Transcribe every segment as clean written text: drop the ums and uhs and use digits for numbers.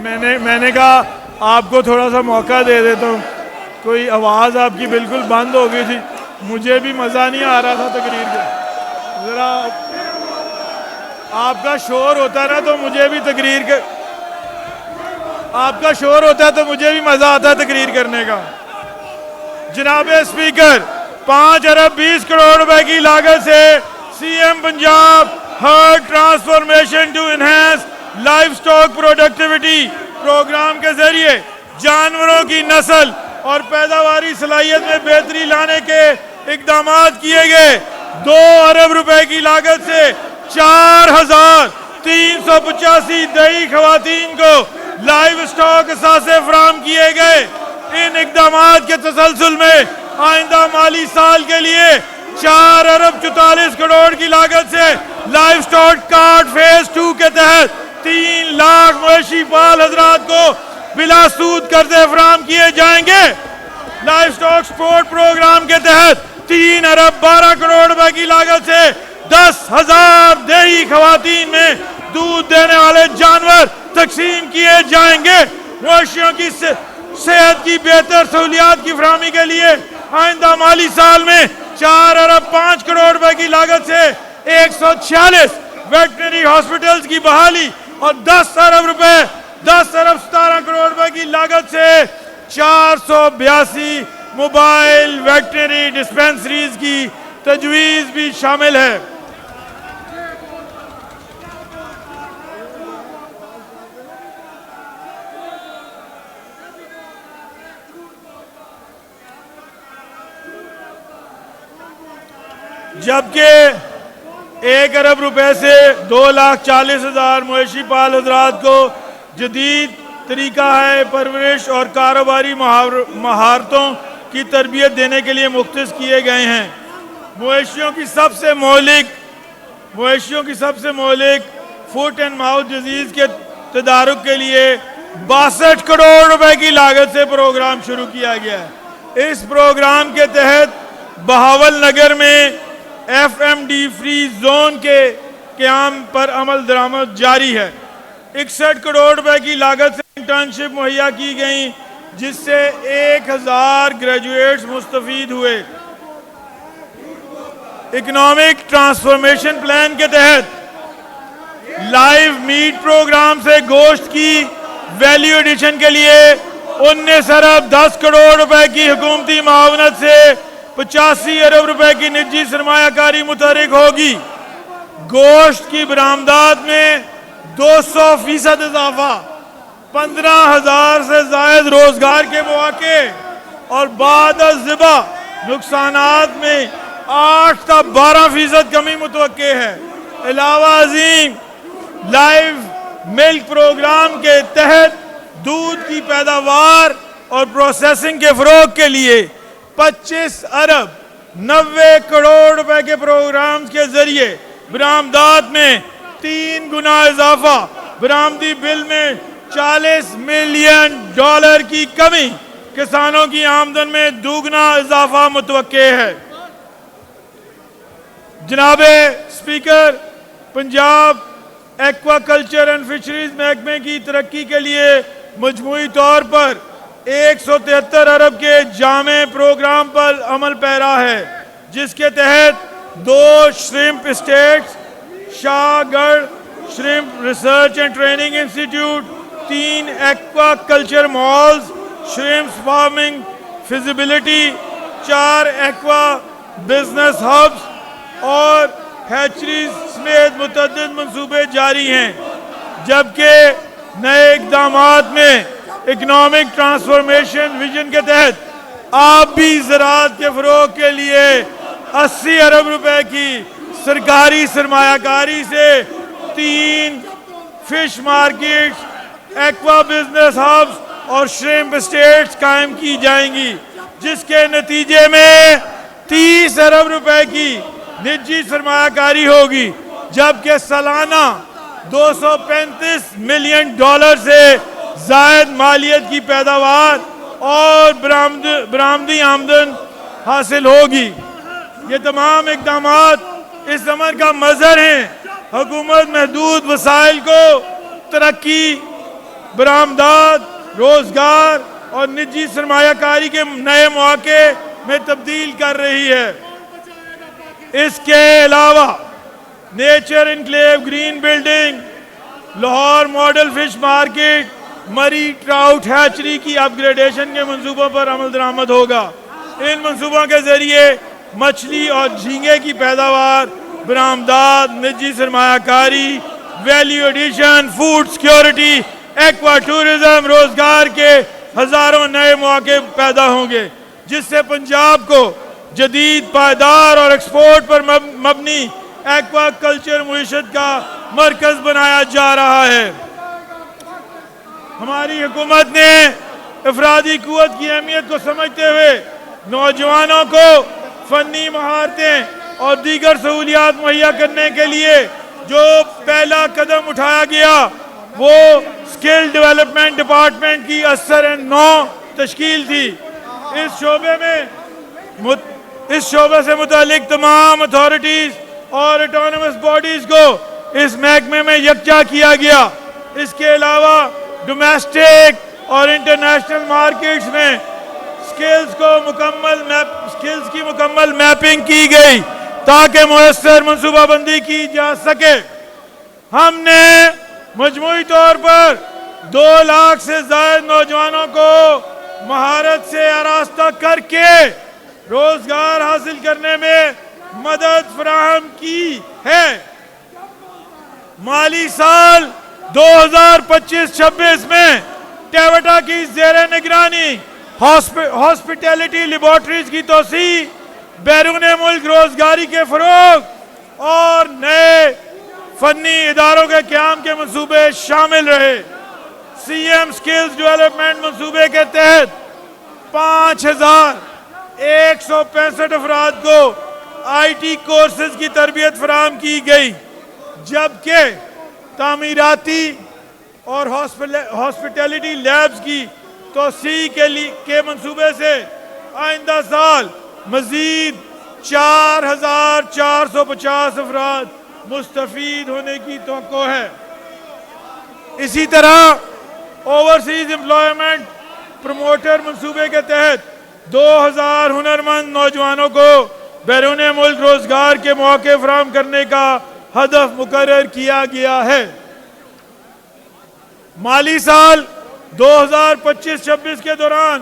میں نے کہا آپ کو تھوڑا سا موقع دے دیتا ہوں. کوئی آواز آپ کی بالکل بند ہو گئی تھی, مجھے بھی مزہ نہیں آ رہا تھا تقریر کا. ذرا آپ کا شور ہوتا نا تو مجھے بھی آپ کا شور ہوتا ہے تو مجھے بھی مزہ آتا ہے تقریر کرنے کا. جناب اسپیکر, 5 ارب 20 کروڑ روپے کی لاگت سے C M Punjab herd transformation to enhance livestock productivity program کے ذریعے جانوروں کی نسل اور پیداواری صلاحیت میں بہتری لانے کے اقدامات کیے گئے. 2 ارب روپے کی لاگت سے 4385 دیہی خواتین کو لائف سٹاک اثاثے فراہم کیے گئے. ان اقدامات کے تسلسل میں آئندہ مالی سال کے لیے 4 ارب 44 کروڑ کی لاگت سے لائف سٹاک کارڈ فیز 2 کے تحت 3 لاکھ مویشی پال حضرات کو بلا سود قرضے فراہم کیے جائیں گے. لائف سٹاک سپورٹ پروگرام کے تحت 3 ارب 12 کروڑ روپے کی لاگت سے 10,000 دیہی خواتین میں دودھ دینے والے جانور تقسیم کیے جائیں گے. مویشیوں کی صحت کی بہتر سہولیات کی فراہمی کے لیے آئندہ مالی سال میں 4 ارب 5 کروڑ روپے کی لاگت سے 146 ویٹرنری ہاسپٹلز کی بحالی اور 10 ارب 17 کروڑ روپے کی لاگت سے 482 موبائل ویٹرنری ڈسپنسریز کی تجویز بھی شامل ہے. جبکہ 1 ارب روپے سے 2,40,000 مویشی پال حضرات کو جدید طریقہ ہے پرورش اور کاروباری مہارتوں کی تربیت دینے کے لیے مختص کیے گئے ہیں. مویشیوں کی سب سے مہلک فوٹ اینڈ ماؤتھ ڈیزیز کے تدارک کے لیے 62 کروڑ روپے کی لاگت سے پروگرام شروع کیا گیا ہے. اس پروگرام کے تحت بہاول نگر میں F M D free zone کے قیام پر عمل درآمد جاری ہے. 61 کروڑ روپے کی لاگت سے انٹرنشپ مہیا کی گئیں جس سے 1000 گریجویٹس مستفید ہوئے. اکنامک ٹرانسفارمیشن پلان کے تحت لائیو میٹ پروگرام سے گوشت کی ویلیو ایڈیشن کے لیے 19 ارب 10 کروڑ روپے کی حکومتی معاونت سے 85 ارب روپے کی نجی سرمایہ کاری متحرک ہوگی. گوشت کی برآمدات میں 200% اضافہ، 15,000 سے زائد روزگار کے مواقع اور بعد از ذبح نقصانات میں 8 تا 12% کمی متوقع ہے. علاوہ ازیں لائیو ملک پروگرام کے تحت دودھ کی پیداوار اور پروسیسنگ کے فروغ کے لیے 25 ارب 90 کروڑ روپے کے پروگرامز کے ذریعے برآمدات میں 3 گنا اضافہ، برآمدی بل میں $40 ملین کی کمی، کسانوں کی آمدن میں دوگنا اضافہ متوقع ہے. جناب speaker, Punjab aqua culture and fisheries محکمے کی ترقی کے لیے مجموعی طور پر 173 ارب کے جامع پروگرام پر عمل پیرا ہے، جس کے تحت 2 شرمپ اسٹیٹس، شاہ گڑھ shrimp research and training institute, 3 aqua culture malls, shrimp farming feasibility, 4 aqua business hubs اور ہیچریز سمیت متعدد منصوبے جاری ہیں. جبکہ نئے اقدامات میں اکنامک ٹرانسفارمیشن ویژن کے تحت آبی زراعت کے فروغ کے لیے 80 ارب روپے کی سرکاری سرمایہ کاری سے 3 fish markets, aqua business hubs اور شرمپ اسٹیٹس قائم کی جائیں گی، جس کے نتیجے میں 30 ارب روپے کی نجی سرمایہ کاری ہوگی، جبکہ سالانہ $235 ملین سے زائد مالیت کی پیداوار اور برآمدی آمدن حاصل ہوگی. یہ تمام اقدامات اس عمل کا مظہر ہیں. حکومت محدود وسائل کو ترقی برآمدات، روزگار اور نجی سرمایہ کاری کے نئے مواقع میں تبدیل کر رہی ہے۔ اس کے علاوہ nature enclave green building, Lahore model fish market, Murree trout hatchery کی اپ گریڈیشن کے منصوبوں پر عمل درآمد ہوگا۔ ان منصوبوں کے ذریعے مچھلی اور جھینگے کی پیداوار، برآمدات، نجی سرمایہ کاری، value addition, food security, aqua tourism, روزگار کے ہزاروں نئے مواقع پیدا ہوں گے، جس سے پنجاب کو جدید، پائیدار اور ایکسپورٹ پر مبنی ایکوا کلچر معیشت کا مرکز بنایا جا رہا ہے۔ ہماری حکومت نے افرادی قوت کی اہمیت کو سمجھتے ہوئے نوجوانوں کو فنی مہارتیں اور دیگر سہولیات مہیا کرنے کے لیے جو پہلا قدم اٹھایا گیا وہ اسکل ڈیولپمنٹ ڈپارٹمنٹ کی +9 تشکیل تھی۔ اس شعبے سے متعلق تمام اتھارٹیز اور اٹانومس باڈیز کو اس محکمے میں یکجا کیا گیا۔ اس کے علاوہ ڈومیسٹک اور انٹرنیشنل مارکیٹس میں سکلز کی مکمل میپنگ کی گئی تاکہ مؤثر منصوبہ بندی کی جا سکے۔ ہم نے مجموعی طور پر 2 لاکھ سے زائد نوجوانوں کو مہارت سے آراستہ کر کے روزگار حاصل کرنے میں مدد فراہم کی ہے۔ مالی سال 2025-26 میں ٹیوٹا کی زیر نگرانی ہاسپٹیلٹی لیبارٹریز کی توسیع، بیرون ملک روزگاری کے فروغ اور نئے فنی اداروں کے قیام کے منصوبے شامل رہے۔ سی ایم سکلز ڈیولپمنٹ منصوبے کے تحت 5165 افراد کو آئی ٹی کورسز کی تربیت فراہم کی گئی، جبکہ تعمیراتی اور ہاسپٹیلٹی لیبز کی توسیع کے منصوبے سے آئندہ سال مزید 4450 افراد مستفید ہونے کی توقع ہے۔ اسی طرح اوورسیز امپلائمنٹ پروموٹر منصوبے کے تحت 2000 ہنرمند نوجوانوں کو بیرون ملک روزگار کے مواقع فراہم کرنے کا ہدف مقرر کیا گیا ہے۔ مالی سال 2025-26 کے دوران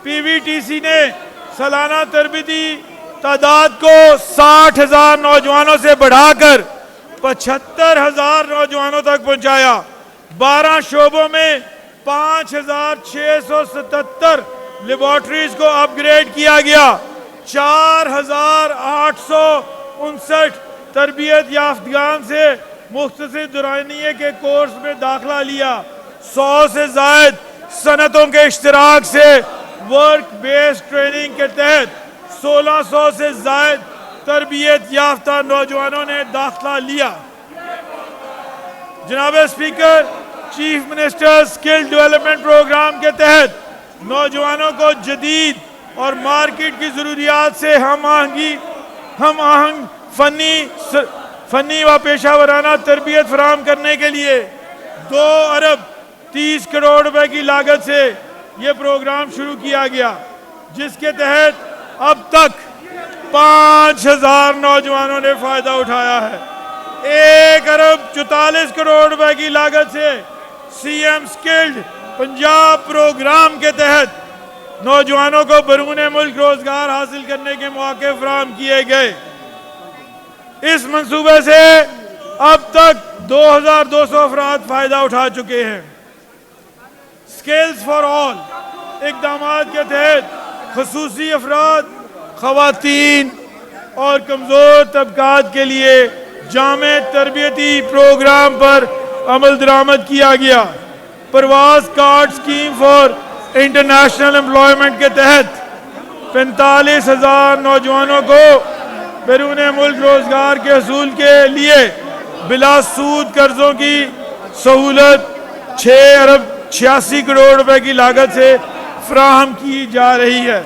پی وی ٹی سی نے سالانہ تربیتی تعداد کو 60,000 نوجوانوں سے بڑھا کر 75,000 نوجوانوں تک پہنچایا۔ 12 شعبوں میں 5,677 لیبارٹریز کو اپ گریڈ کیا گیا۔ 4,859 تربیت یافتگان سے مختصر دورانیے کے کورس میں داخلہ لیا۔ 100 سے زائد صنعتوں کے اشتراک سے ورک بیس ٹریننگ کے تحت 1600 سے زائد تربیت یافتہ نوجوانوں نے داخلہ لیا۔ جناب speaker, chief minister skill development program کے تحت نوجوانوں کو جدید اور مارکیٹ کی ضروریات سے ہم آہنگ فنی و پیشہ ورانہ تربیت فراہم کرنے کے لیے 2 ارب 30 کروڑ روپے کی لاگت سے یہ پروگرام شروع کیا گیا، جس کے تحت اب تک 5000 نوجوانوں نے فائدہ اٹھایا ہے۔ 1 ارب 44 کروڑ روپے کی لاگت سے C M skilled Punjab program کے تحت نوجوانوں کو بیرون ملک روزگار حاصل کرنے کے مواقع فراہم کیے گئے۔ اس منصوبے سے اب تک 2200 افراد فائدہ اٹھا چکے ہیں۔ سکلز فار آل اقدامات کے تحت خصوصی افراد، خواتین اور کمزور طبقات کے لیے جامع تربیتی پروگرام پر عمل درآمد کیا گیا۔ پرواز card scheme for international employment کے تحت 45,000 نوجوانوں کو بیرون ملک روزگار کے حصول کے لیے بلا سود قرضوں کی سہولت 6 ارب 86 کروڑ روپے کی لاگت سے فراہم کی جا رہی ہے۔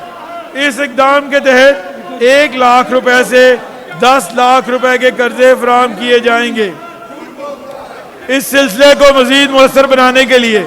اس اقدام کے تحت 1 لاکھ روپے سے 10 لاکھ روپے کے قرضے فراہم کیے جائیں گے۔ اس سلسلے کو مزید مؤثر بنانے کے لیے